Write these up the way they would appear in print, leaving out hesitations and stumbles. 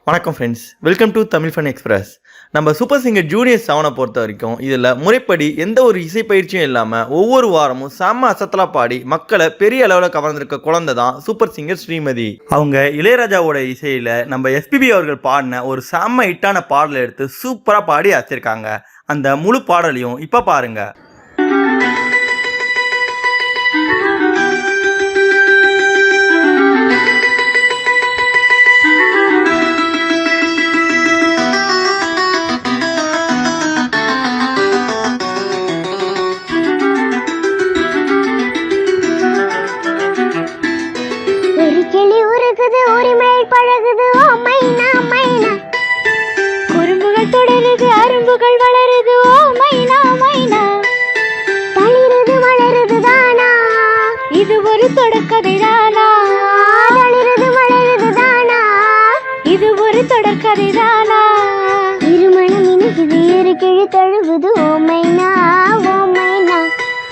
வணக்கம் friends, welcome to Tamil fun express. நம்ம super singer junior 7 பொறுத்த வரைக்கும் இதில் முறைப்படி எந்த ஒரு இசை பயிற்சியும் இல்லாமல் ஒவ்வொரு வாரமும் செம்ம அசத்தலாக பாடி மக்களை பெரிய அளவில் கவர்ந்திருக்க குழந்தை தான் சூப்பர் சிங்கர் ஸ்ரீமதி. அவங்க இளையராஜாவோட இசையில் நம்ம எஸ்பிபி அவர்கள் பாடின ஒரு செம்ம ஹிட்டான பாடலை எடுத்து சூப்பராக பாடி அழைச்சிருக்காங்க. அந்த முழு பாடலையும் இப்போ பாருங்க. பழகுது ஓ மைனா மைனா, குறும்புகள் தொடருது அரும்புகள் வளருது ஓ மைனா மைனா, தளிருது மலருது தானா இது ஒரு தொடர்கதை தானா, தளிருது மலருது தானா இது ஒரு தொடர்கதை தானா, இருமணம் இணைக்குது இரு கிளி தழுவுது ஓ மைனா ஓ மைனா,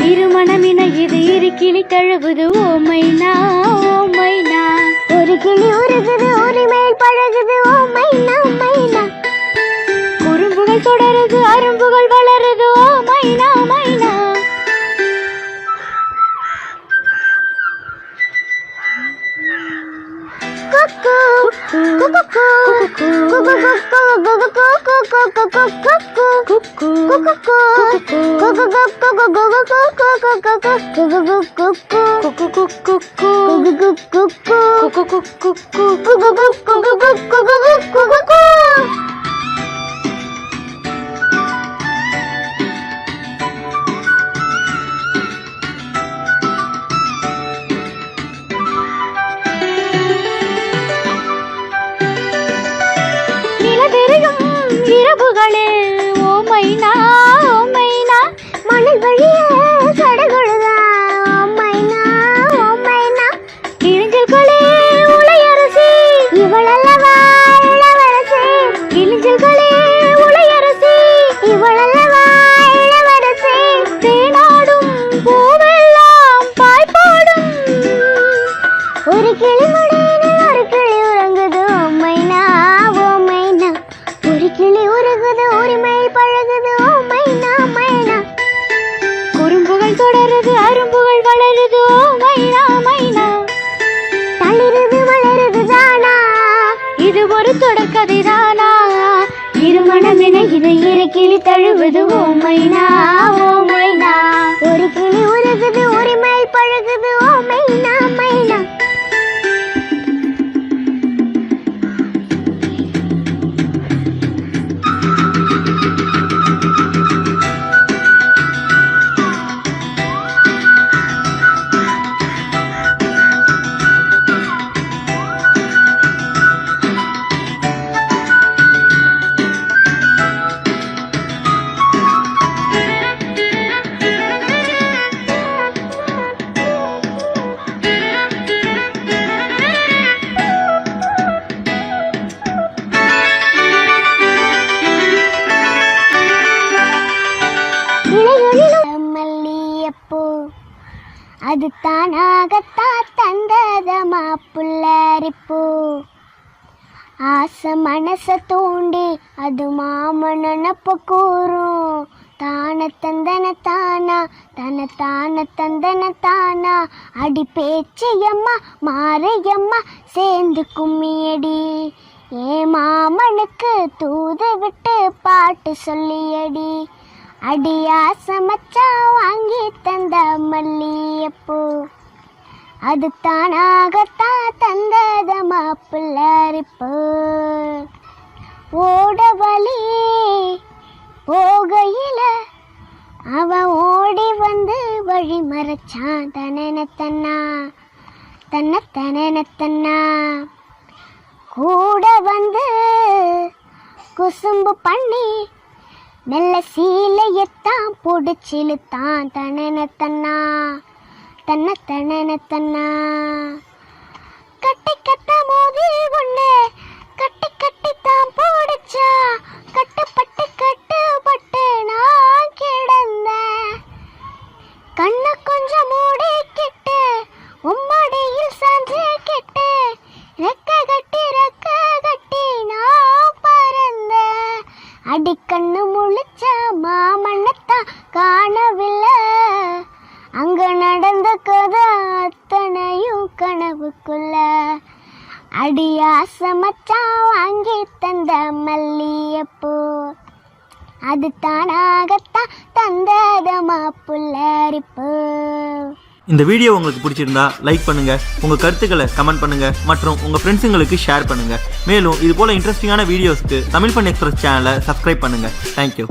இருமணம் இணைக்குது இரு கிளி தழுவுது ஓ மைனா ஓ மைனா, ஒரு கிளி உருகுது ஒரு மேல் பழகுது ஓ மைனா மைனா, குறும்புகள் தொடருது அரும்புகள் வளருது ஓ மைனா மைனா. குக்கு குக்கு குக்கு இரவுகளே ஓ மைனா ஓ மைனா, மணல் வழிய சடகுழுதா ஓ மைனா ஓ மைனா, கிழிஞ்சல்களே உளையரசி இவளல்லவா இளவரசி, கிழிஞ்சல்களே உளையரசி இவளல்லவா இளவரசி, தேனாடும் பூவெல்லாம் பாய் போடும் ஒரு கிளிமுடியில் ஒரு கிளி உறங்குது ஓ மைனா ஓ மைனா, ஒரு கிளி உருகுது உரிமை பழகுது ஓ மைனா மைனா, குறும்புகள் தொடருது அரும்புகள் வளருது ஓ மைனா மைனா, தளிருது மலருது தானா இது ஒரு தொடர்கதை தானா, இருமணம் இணைகிறது இரு கிளி தழுவுது ஓ மைனா ஓ மைனா, ஒரு கிளி உருகுது உரிமை பழகுது ஓ மைனா மைனா. அது தானாகத்தா தந்ததமா புல்லரிப்பு, ஆசை மனச தூண்டி அது மாமனப்ப கூறும், தான தந்தன தானா தன தான தந்தன தானா, அடி பேச்சியம்மா மாரையம்மா சேர்ந்து கும்மியடி, ஏ மாமனுக்கு தூது விட்டு பாட்டு சொல்லியடி, அடியா சமச்சா வாங்கி தந்த மல்லியப்பூ, அது தானாகத்தான் தந்ததமா புல்லரிப்பு, ஓட வழி போகையில அவன் ஓடி வந்து வழி மறைச்சான் தனனத்தன்னா தன்ன தனனத்தன்னா, கூட வந்து குசும்பு பண்ணி நல்ல சீலையத்தான் பொடிச்சிலுத்தான் தனனத்தன்னா தன்ன தனனத்தன்னா, கட்டி கட்ட மோதி ஒண்ணு கட்டி கட்டித்தான் போடுச்சா, கட்டுப்பட்டு கட்டுப்பட்டு நான் கிடந்தேன், கண்ண கொஞ்சம் மூடிக்கிட்டு உம்மடியில் சாஞ்சு கிட்டு ரெக்க காணவில்லை, அங்க நடந்த கதை அத்தனையும் கனவுக்குள்ள. அடியாச மச்சான் வாங்கி தந்த மல்லியப்பூ, அது தானாகத்தான் தந்ததமா புல்லரிப்பு. இந்த வீடியோ உங்களுக்கு பிடிச்சிருந்தா லைக் பண்ணுங்க, உங்க கருத்துக்களை கமெண்ட் பண்ணுங்க மற்றும் உங்க ஃப்ரெண்ட்ஸுங்களுக்கு ஷேர் பண்ணுங்க. மேலும் இது போல இன்ட்ரெஸ்டிங்கான வீடியோஸ்க்கு தமிழ் ஃபன் எக்ஸ்பிரஸ் சேனலை சப்ஸ்கிரைப் பண்ணுங்க. தேங்க்யூ.